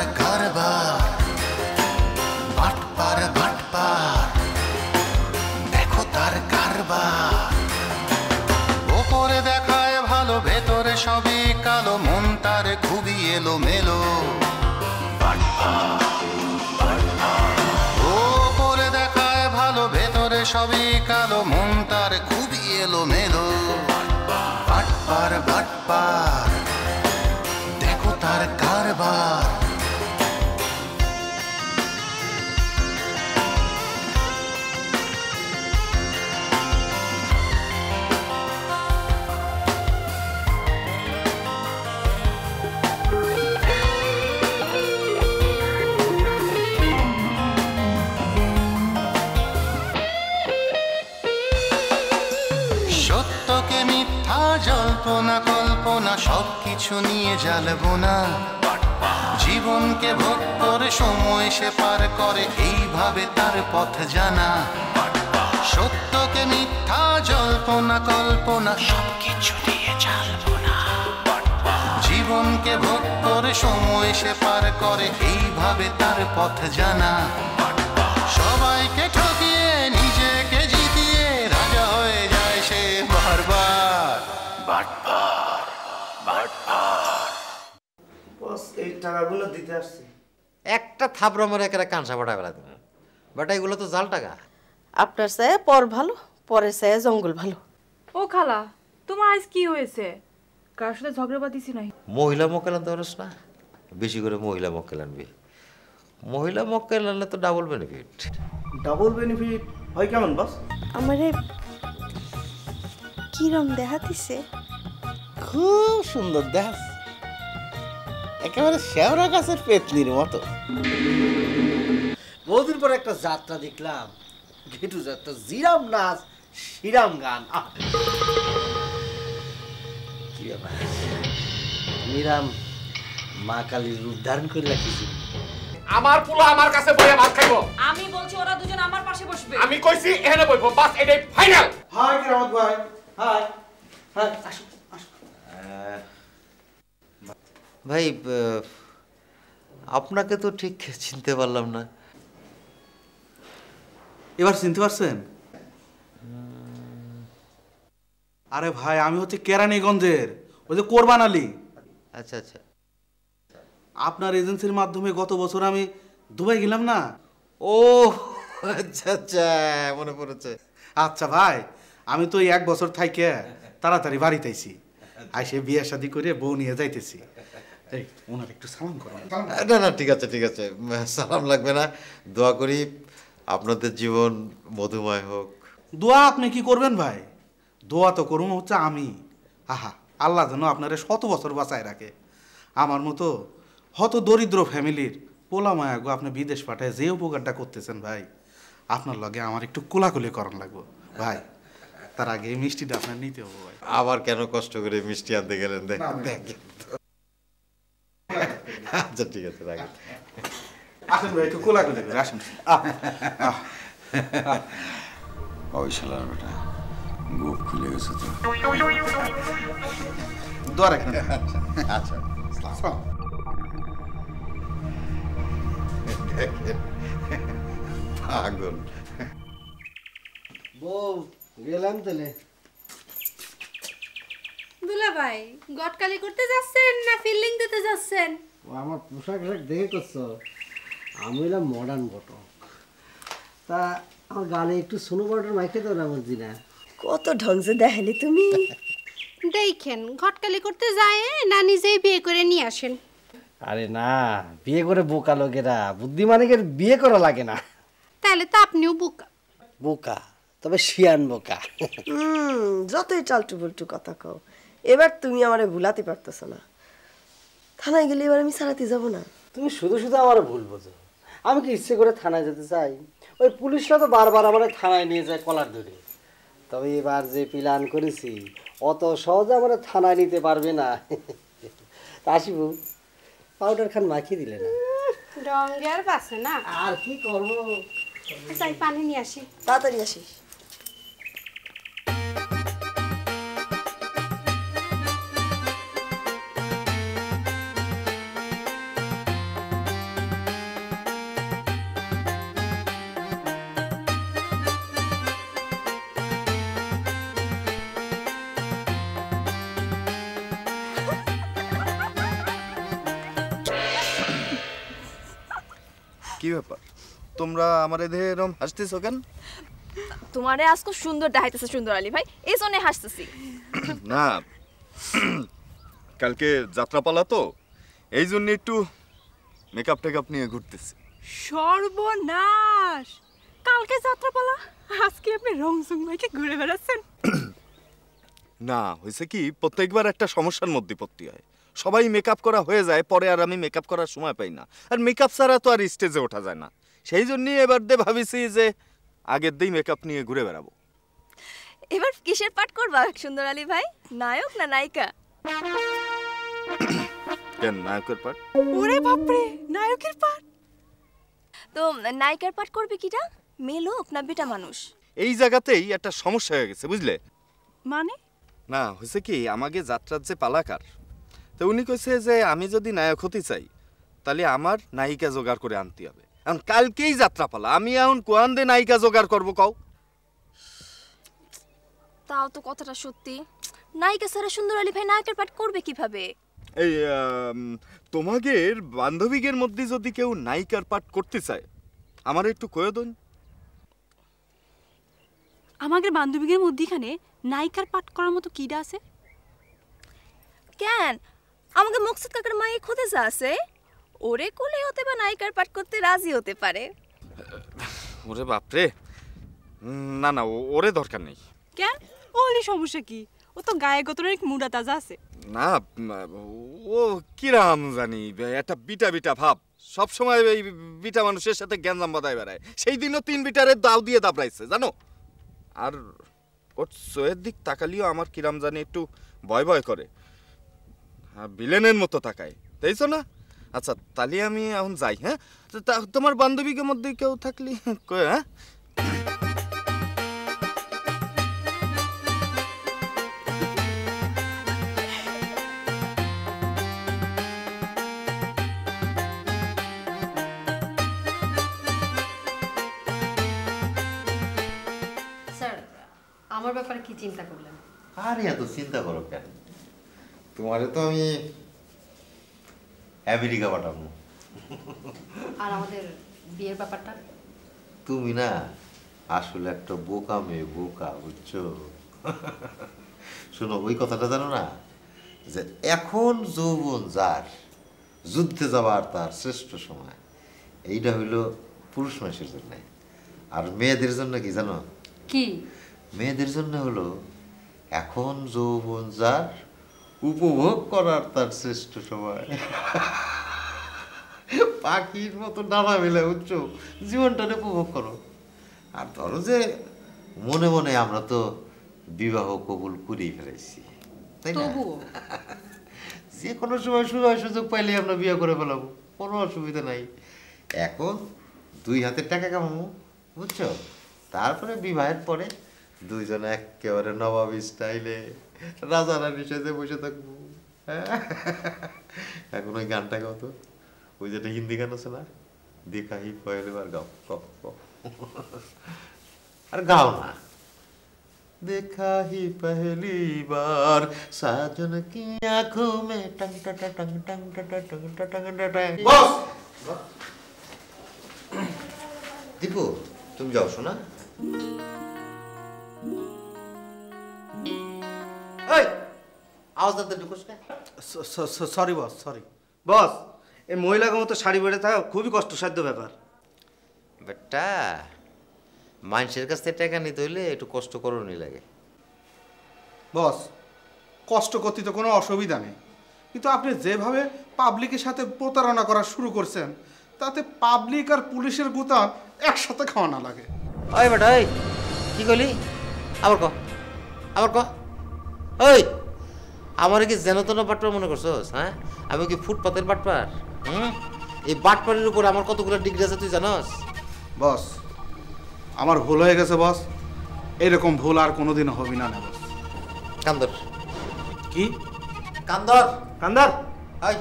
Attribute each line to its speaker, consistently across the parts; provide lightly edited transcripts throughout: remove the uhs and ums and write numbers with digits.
Speaker 1: তার কারবার, বাটপার বাটপার, দেখো তার কারবার। ওপরে দেখায় ভালো, ভেতরে সবই কালো, মন তার খুবই এলোমেলো। ওপরে দেখায় ভালো, ভেতরে সবই কালো, মন তার খুবই এলোমেলো। বাটপার বাটপার, দেখো তার কারবার। সত্যকে মিথ্যা, জল্পনা কল্পনা সবকিছু নিয়ে জ্বালবো না। জীবনকে ভোগ করে সময় সে পার করে, এইভাবে তার পথ জানা। সত্যকে মিথ্যা, জল্পনা কল্পনা সবকিছু নিয়ে জ্বালবো না। জীবনকে ভোগ করে সময় সে পার করে, এইভাবে তার পথ জানা। সবাইকে ঠকিয়ে নিজেকে জিতিয়ে রাজা হয়ে যায় সে বারবার। বাটপার বাটপার।
Speaker 2: বস এই টাকাগুলো দিতে আসছি।
Speaker 3: একটা থাবড়া মারে একটা কাঁচা বাটা বেলা দিন, বাট এগুলো তো জাল টাকা।
Speaker 4: আপনার চায়ে পর ভালো, পরের চায়ে জঙ্গল ভালো।
Speaker 5: ও খালা, তোমার আজ কি হয়েছে? কার সাথে ঝগড়া বাঁধিছি নাই?
Speaker 3: মহিলা মক্কেল আনতে পারিস না, বেশি করে মহিলা মক্কেল আনবি। মহিলা মক্কেল আনলে তো ডাবল বেনিফিট।
Speaker 2: ডাবল বেনিফিট হয় কেমন বস?
Speaker 4: আমারে কিরম দেখাতিছে?
Speaker 6: খুব সুন্দর দেখাস, একেবারে শেওড়া গাছের পেতনির মতো। বহুদিন পর একটা যাত্রা দেখলাম, ঘেটু যাত্রা, জিরাম নাচ, শিরাম গান। কি ব্যাপার, নিরাম মা কালীর রূপ ধারণ করে রাখিছি।
Speaker 7: আমার পোলা আমার কাছে বইয়া ভাত খাইবো।
Speaker 5: আমি বলছি ওরা দুজন আমার পাশে বসবে।
Speaker 7: আমি কইছি এখানে বইবো, বাস এটাই ফাইনাল।
Speaker 2: হাই কিরামত ভাই, হাই হাই, আসো আসো।
Speaker 3: ভাই আপনাকে তো ঠিক চিনতে পারলাম না।
Speaker 2: এবার চিনতে পারছেন? আরে ভাই আমি হচ্ছে কেরানীগঞ্জের ওই যে কোরবান আলী।
Speaker 3: আচ্ছা আচ্ছা,
Speaker 2: আপনার এজেন্সির মাধ্যমে গত বছর আমি দুবাই গেলাম না।
Speaker 3: ও আচ্ছা আচ্ছা, মনে পড়েছে।
Speaker 2: আচ্ছা ভাই, আমি তো এই 1 বছর থাইকে তাড়াতাড়ি বাড়িতে আইছি, আইসে বিয়ে শাদি করে বউ নিয়ে যাইতেছি। এই ওনার একটু সালাম করুন।
Speaker 3: না না, ঠিক আছে ঠিক আছে, সালাম লাগবে না। দোয়া করি আপনাদের জীবন মধুময় হোক।
Speaker 2: দোয়া আপনি কি করবেন ভাই? দোয়া তো করুন হচ্ছে আমি। আহা, আল্লাহ যেন আপনারে 100 বছর বাঁচায় রাখে। আমার মতো হত দরিদ্র ফ্যামিলির পোলা মায়াগো আপনি বিদেশ পাঠায় যে উপকারটা করতেছেন ভাই, আপনার লগে আমার একটু কোলাকুলি করণ লাগবো ভাই। তার আগে এই মিষ্টিটা আপনার নিতে হবে ভাই।
Speaker 3: আবার কেন কষ্ট করে মিষ্টি আনতে গেলেন? দেখেন আচ্ছা ঠিক আছে, রাখেন।
Speaker 2: আসেন ভাই, একটু কোলাকুলি করে আসেন।
Speaker 1: ওই শালার বেটা গোপ খুলে গেছে তো।
Speaker 2: দোয়া রাখেন।
Speaker 3: আচ্ছা পাগল।
Speaker 6: বউ গেলাম তাহলে।
Speaker 8: দুলা ভাই গটকালি করতে যাচ্ছেন না ফিল্ডিং দিতে যাচ্ছেন?
Speaker 6: আমার পোশাক দেখে করছো, আমি হলাম মডার্ন ঘটক। তা আমার গালে একটু সোনো পাউডার মাইকে দাও না আমার জিনা।
Speaker 4: কত ঢংসে দেখালি তুমি।
Speaker 8: দেখেন ঘটকালি করতে যায় না নিজেই বিয়ে করে নিয়ে আসেন?
Speaker 6: আরে না, বিয়ে করে বোকা লোকেরা, বুদ্ধিমানের বিয়ে করা লাগে না।
Speaker 8: তাহলে তো আপনিও বোকা।
Speaker 6: বোকা তবে শিয়ান বোকা।
Speaker 4: যতই চালটু বল্টু কথা কও, এবার তুমি আমারে ভুলাতে পারতেছ না। থানায় গেলে এবার আমি ছাড়াতে যাব না।
Speaker 6: তুমি শুধু শুধু আমার ভুল বোঝো। আমি কি ইচ্ছে করে থানায় যেতে চাই? ওই পুলিশরা তো বারবার আমার থানায় নিয়ে যায় কলার ধরে। তবে এবার যে প্ল্যান করেছি, অত সহজে আমার থানায় নিতে পারবে না। আসিব পাউডার খান মাখিয়ে দিলে না,
Speaker 8: রঙে আর বাসে না।
Speaker 6: আর কি করবো?
Speaker 8: যাই পানি নিয়ে আসি।
Speaker 4: তাড়াতাড়ি আসিস।
Speaker 9: কি ব্যাপার তোমরা আমার এদের এরম হাসতেছো কেন?
Speaker 10: তোমারে আজকে সুন্দর দেখাইতেছে সুন্দর আলী ভাই, এই জন্য হাসতেছি।
Speaker 9: না কালকে যাত্রাপালা তো এই জন্য একটু মেকআপ টেকআপ নিয়ে ঘুরতেছি।
Speaker 5: সর্বনাশ, কালকে যাত্রাপালা, আজকে আপনি রংসং মাইকে ঘুরে বেড়াচ্ছেন?
Speaker 9: না হয়েছে কি, প্রত্যেকবার একটা সমস্যার মধ্যে পড়তে হয়। সবাই মেকআপ করা হয়ে যায়, পরে আর আমি মেকআপ করার সময় পাই না, আর মেকআপ ছাড়া তো আর স্টেজে ওঠা যায় না। সেই জন্যই এবার দিয়ে ভাবিছি যে আগের দিই মেকআপ নিয়ে ঘুরে বেড়াবো।
Speaker 10: এবার কিসের পাঠ করবা সুন্দর আলী ভাই, নায়ক না নায়িকা?
Speaker 9: কেন নায়কের পাঠ?
Speaker 5: ওরে বাপরে, নায়কের পাঠ?
Speaker 10: তো নায়িকার পাঠ করবে কিটা, মেয়ে লোক না বেটা মানুষ?
Speaker 9: এই জায়গাতেই একটা সমস্যা হয়ে গেছে বুঝলে।
Speaker 5: মানে?
Speaker 9: না হয়েছে কি, আমাকে যাত্রার যে পালাকার, তো উনি কইছে যে আমি যদি নায়ক হতে চাই তাহলে আমার নায়িকা জোগাড় করে আনতে হবে। এখন কালকেই যাত্রা পালা, আমি এখন কোয়ান দে নায়িকা জোগাড় করবো কও?
Speaker 10: তাও তো কথাটা সত্যি, নায়িকা ছাড়া সুন্দর আলী ভাই নায়কের পাঠ করবে কিভাবে?
Speaker 9: এই তোমাদের বান্ধবীদের মধ্যে যদি কেউ নায়িকার পাঠ করতে চায় আমার একটু কয়ে দেন।
Speaker 5: আমাদের বান্ধবীদের মধ্যখানে নায়িকার পাঠ করার মতো কিডা আছে?
Speaker 10: কেন, আমাকে মকসুদ কাকার মায়ে খোঁজে যা আছে, ওরে কোলে হতে বা নায়িকার পাঠ করতে রাজি হতে পারে।
Speaker 9: ওরে বাপরে, না না ওরে দরকার নেই।
Speaker 5: কেন, ওরই সমস্যা কি? ও তো গায়ে গতরের মুডা তাজা আছে।
Speaker 9: না ও কিরাম জানি একটা বিটা বিটা ভাব, সব সময় এই বিটা মানুষের সাথে গ্যাঞ্জাম বাঁধায় বেড়ায়। সেই দিনও 3 বিটারে দাও দিয়ে দাবড়াইছে জানো। আর ওর চোয়ের দিক তাকালিও আমার কিরাম জানি একটু ভয় ভয় করে, ভিলেনের মতো তাকায়, তাইছো না? আচ্ছা তাহলে আমি এখন যাই। হ্যাঁ, তোমার বান্ধবীদের মধ্যে কেউ থাকলে কয়ে। হ্যাঁ
Speaker 11: স্যার, আমার ব্যাপারে কি চিন্তা করলেন?
Speaker 3: আরে এত চিন্তা করো কেন, তোমারে তো আমি আমেরিকা পাঠাবো।
Speaker 11: আর আমাদের বিয়ের ব্যাপারটা?
Speaker 3: তুমি না আসলে একটা বোকা মেয়ে, বোকা, বুঝছো? শোনো, ওই কথাটা জানো না যে এখন যৌবন যার, যুদ্ধে যাওয়ার তার শ্রেষ্ঠ সময়। এইটা হইল পুরুষ মানুষের জন্য। আর মেয়েদের জন্য কি জানো?
Speaker 11: কি?
Speaker 3: মেয়েদের জন্য হলো এখন যৌবন যার, উপভোগ করার তার শ্রেষ্ঠ সময়। পাখির মতো ডানা মেলে, বুঝছো, জীবনটাকে উপভোগ করো। আর ধরো যে মনে মনে আমরা তো বিবাহ কবুল করেই ফেলেছি, তাই না? যে কোনো সময় সুযোগ পাইলে আমরা বিয়ে করে ফেলাবো, কোনো অসুবিধা নাই। এখন 2 হাতে টাকা কামাবো, বুঝছো, তারপরে বিবাহের পরে দুইজনে একেবারে নবাবী স্টাইলে রাজা রানী সেজে বসে থাকবো। এখন ওই গানটা গাও তো, ওই যেটা হিন্দি গান আছে না, দেখা হি পহলি বার, গাও গাও। আর গাও না, देखा ही पहली बार साजन की आंखों में टंग टंग टंग टंग टंग टंग टंग टंग। बस दीपू तुम जाओ, सुना? আওয়াজ দিতে ঢুকোস না?
Speaker 2: Sorry boss, sorry boss. এই মহিলাকে মতো শাড়ি পরে থাকা খুবই কষ্টসাধ্য ব্যাপার।
Speaker 3: বেটা, মানুষের কাছ থেকে টাকা নিতে হইলে একটু কষ্ট করণই লাগে।
Speaker 2: বস, কষ্ট করতে তো কোনো অসুবিধা নেই, কিন্তু আপনি যেভাবে পাবলিকের সাথে প্রতারণা করা শুরু করছেন, তাতে পাবলিক আর পুলিশের গুতাম একসাথে খাওয়া না লাগে।
Speaker 3: ওই বেটা, ওই কি কইলি? আবার ক, আবার ক। ওই আমার কি যেন তেন বাটপার মনে করছস? হ্যাঁ, আমি কি ফুটপাতের বাটপার? এই বাটপারের উপর আমার কতগুলো ডিগ্রি আছে তুই জানোস?
Speaker 2: বস, আমার ভুল হয়ে গেছে বস, এরকম ভুল আর কোনোদিনও হবে না বস।
Speaker 3: কান্দর
Speaker 2: কি?
Speaker 3: কান্দর
Speaker 2: কান্দার?
Speaker 3: এই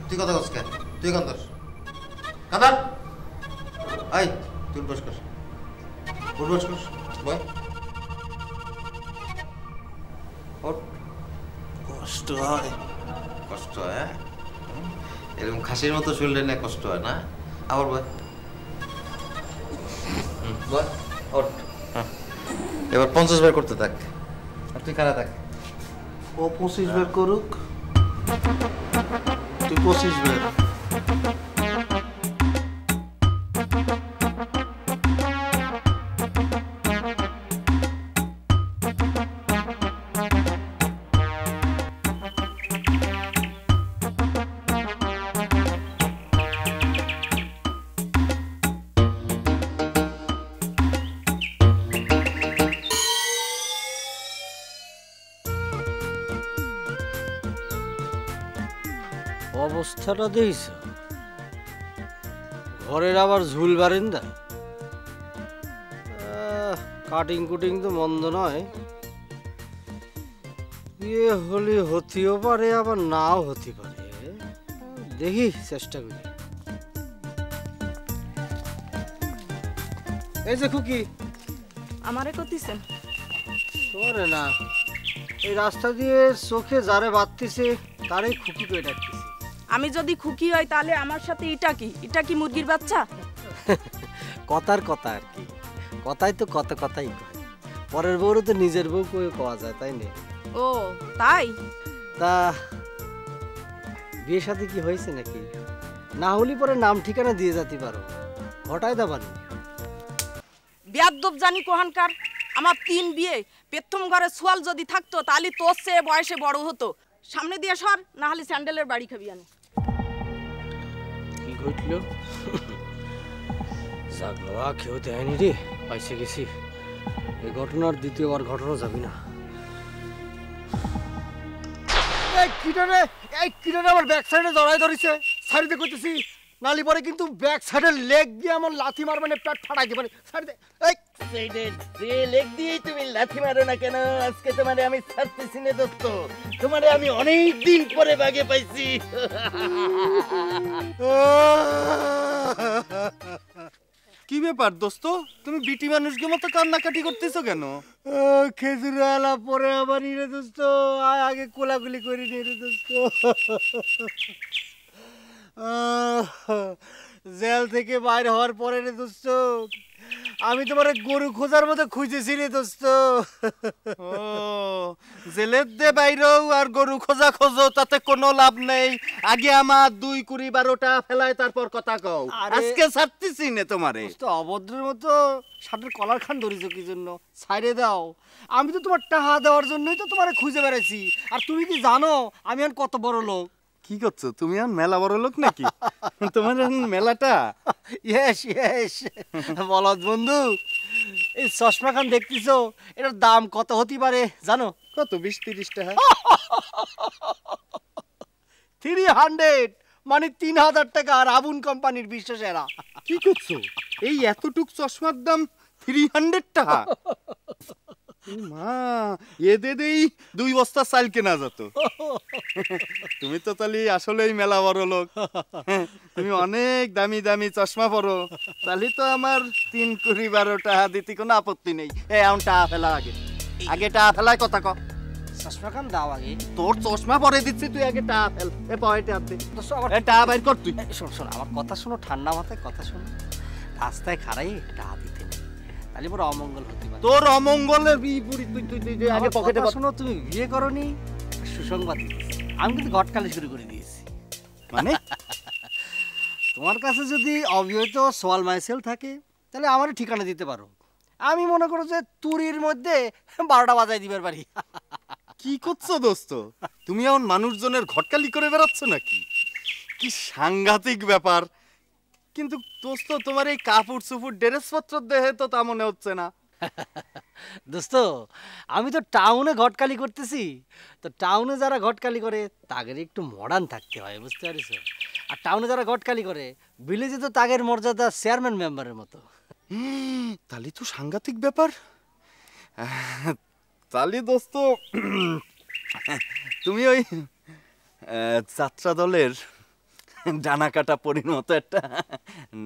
Speaker 3: তুই কথা কস কেন? তুই কান্দর, কান্দর। এই তুই বস কর, বস কর, বয়। কষ্ট হয়, কষ্ট হয়। এরকম খাসির মতো শরীরে না কষ্ট হয় না? আবার বয় বয় ওঠ। এবার 50 বার করতে থাক আর তুই খাড়া থাক।
Speaker 2: ও 25 বের করুক, তুই 25 বের।
Speaker 6: অবস্থাটা দেখছ, ঘরের আবার ঝুল বারিন্দা। কাটিং কুটিং তো মন্দ নয়, বিয়ে হলে হতেও পারে আবার নাও হতে পারে। দেখি চেষ্টা করি। এই যে খুকি,
Speaker 10: আমারে কতিছেন?
Speaker 6: তোরে না, এই রাস্তা দিয়ে চোখে যারে বাঁধতেছে তারই খুকি করে ডাকতেছে।
Speaker 10: আমি যদি খুকি হই তাহলে আমার সাথে এটা কি মুরগির বাচ্চা?
Speaker 6: কথার কথা আর কি, কথাই তো কত কথাই কয়। পরের বউরও তো নিজের বউ কয়ে কোয়া যায়, তাই না?
Speaker 10: ও তাই?
Speaker 6: তা বিয়ে সাথে কি হয়েছে নাকি? না হলে পরে নাম ঠিকানা দিয়ে যেতে পারো, ঘটায় দাবানি।
Speaker 10: বিয়াদ্দব জানি কোহানকার, আমার 3 বিয়ে, প্রথম ঘরে সোয়াল যদি থাকতো তাহলে তোর চেয়ে বয়সে বড় হতো। সামনে দিয়ে সর, না হলে স্যান্ডেলের বাড়ি খাবি। আনে
Speaker 6: কি ঘটল? জাগলোয়া কেউ দেয়নি রে, পাইছে গেছি। এই ঘটনার দ্বিতীয়বার ঘটনা যাবি না। এই কিটারে আমার ব্যাক সাইডে জড়াই ধরেছে, সাইডে কইতেছি নালি পরে কিন্তু ব্যাক সাইডের লেগ দিয়ে আমার লাথি মার, মানে পেট ফাটাই দিবে সাইডে। এই
Speaker 12: সাইডের যে লেগ দিয়েই তুমি লাথি মারো না কেন? আজকে তোমারে আমি ছাড়তেছি না দোস্ত, তোমারে আমি অনেক দিন পরে বাগে পাইছি।
Speaker 9: কি ব্যাপার দোস্ত, তুমি বিটি মানুষকে মতো কান্নাকাটি করতেছো কেন?
Speaker 6: খেজুর আলা পরে আবার রে দোস্ত, আগে কোলাগুলি করি নি রে দোস্ত। জেল থেকে বাইরে হওয়ার পরে রে দোস্ত, আমি তোমার গরু খোঁজার মতো খুঁজেছি রে দোস্ত।
Speaker 9: ও জেলের দে বাইরেও আর গরু খোঁজা খোঁজো, তাতে কোনো লাভ নেই। আগে আমার 2 কুড়ি 12টা ফেলায় তারপর কথা কও। আজকে ছাড়তেছি না তোমারে।
Speaker 6: অভদ্রের মতো শার্টের কলার খান ধরেছো কি জন্য? ছাইড়ে দাও, আমি তো তোমার টাকা দেওয়ার জন্যই তো তোমারে খুঁজে বেড়াইছি। আর তুমি কি জানো আমি এখন কত বড় লোক?
Speaker 9: কি করছো তুমি? এখন মেলা বড় লোক নাকি? তোমার মেলাটা?
Speaker 6: ইয়েস ইয়েস বলদ বন্ধু, এই চশমা খান দেখতেছো, এটার দাম কত হতে পারে জানো?
Speaker 9: কত? 20-30 টাকা।
Speaker 6: 300, মানে 3000 টাকা। আর আবুন কোম্পানির বিশ্বাসেরা।
Speaker 9: কি করছো? এই এতটুক চশমার দাম 300 টাকা? মা, এ দেই 2 বস্তা চাল কেনা যেত। তুমি তো তাহলে আসলেই মেলা বড় লোক। তুমি অনেক দামি দামি চশমা পরো, তাহলে তো আমার 3 কুড়ি 12 টাকা দিতে কোনো আপত্তি নেই। এখন টাকা ফেলা আগে টাকা ফেলায় কথা ক।
Speaker 6: চশমা খান দাও আগে।
Speaker 9: তোর চশমা পরে দিচ্ছি, তুই আগে টাকা ফেল। পয়েন্টে হাতে টাকা বাইর কর তুই।
Speaker 6: শোন আমার কথা শোনো, ঠান্ডা মাথায় কথা শোনো। রাস্তায় খাড়াই টাকা দিতে নেই, তাহলে বড় অমঙ্গল হতে পারে।
Speaker 9: তোর অমঙ্গলের তুই আগে পকেটে
Speaker 6: শোনো, তুমি বিয়ে করনি, সুসংবাদ আমি কিন্তু ঘটকালি শুরু করে দিয়েছি।
Speaker 9: মানে
Speaker 6: তোমার কাছে যদি অবিহত সোয়াল মাইসেল থাকে তাহলে আমারও ঠিকানা দিতে পারো। আমি মনে করো যে তুরির মধ্যে 12টা বাজায় দিবার পারি।
Speaker 9: কি করছো দোস্ত? তুমি এখন মানুষজনের ঘটকালি করে বেড়াচ্ছ নাকি? কি সাংঘাতিক ব্যাপার। কিন্তু দোস্ত, তোমার এই কাপড় চুপুর ড্রেসপত্র দেখে তো তা মনে হচ্ছে না।
Speaker 6: দোস্ত, আমি তো টাউনে ঘটকালি করতেছি, তো টাউনে যারা ঘটকালি করে তাদের একটু মডার্ন থাকতে হয়, বুঝতে পারিস? আর টাউনে যারা ঘটকালি করে ভিলেজে তো তাদের মর্যাদা চেয়ারম্যান মেম্বারের মতো।
Speaker 9: তাহলে তো সাংঘাতিক ব্যাপার। তাহলে দোস্ত, তুমি ওই যাত্রা দলের ডানা কাটা পরির মতো একটা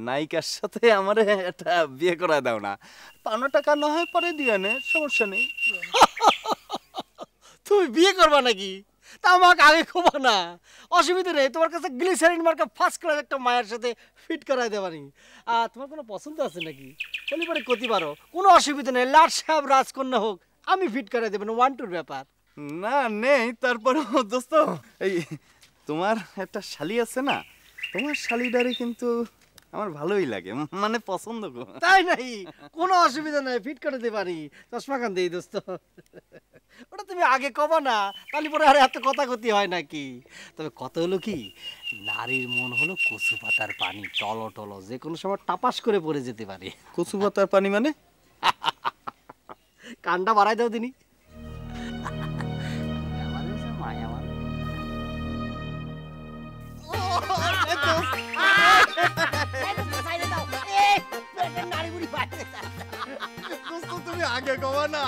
Speaker 9: নায়িকার সাথে আমার একটা বিয়ে করায় দাও না। ৫০ টাকা না হয় পরে দিয়ে নে, সমস্যা নেই।
Speaker 6: তুমি বিয়ে করবা নাকি? তা আমাকে আগে খোবা না, অসুবিধা নেই। তোমার কাছে গ্লিসারিন মার্কা ফার্স্ট ক্লাস একটা মায়ের সাথে ফিট করাই দেবানি। তোমার কোনো পছন্দ আছে নাকি? বলি পরে কতি পারো, কোনো অসুবিধা নেই। লাট সাহেব রাজকন্যা হোক, আমি ফিট করাই দেবেন, 1-2 ব্যাপার।
Speaker 9: না নেই, তারপরেও দোস্ত এই তোমার একটা শালি আছে না, তোমার শালিটারে কিন্তু আমার ভালোই লাগে, মানে পছন্দ গো।
Speaker 6: তাই নাই, কোনো অসুবিধা নাই, ফিট করে দিতে পারি। চশমা খান দেই দোস্ত, ওটা তুমি আগে কবা না, তাহলে পরে আর এত কথা কথি হয় নাকি। তবে কত হলো কি, নারীর মন হলো কচু পাতার পানি, টলো টলো, যে কোনো সময় টাপাস করে পড়ে যেতে পারে।
Speaker 9: কচু পাতার পানি মানে?
Speaker 6: কানটা বাড়াই দাও দিনি।
Speaker 9: তুমি আগে কবা না,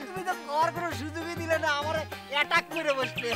Speaker 6: তুমি তো কর কোনো সুযোগই দিলে না, আমার অ্যাটাক করে বসলে।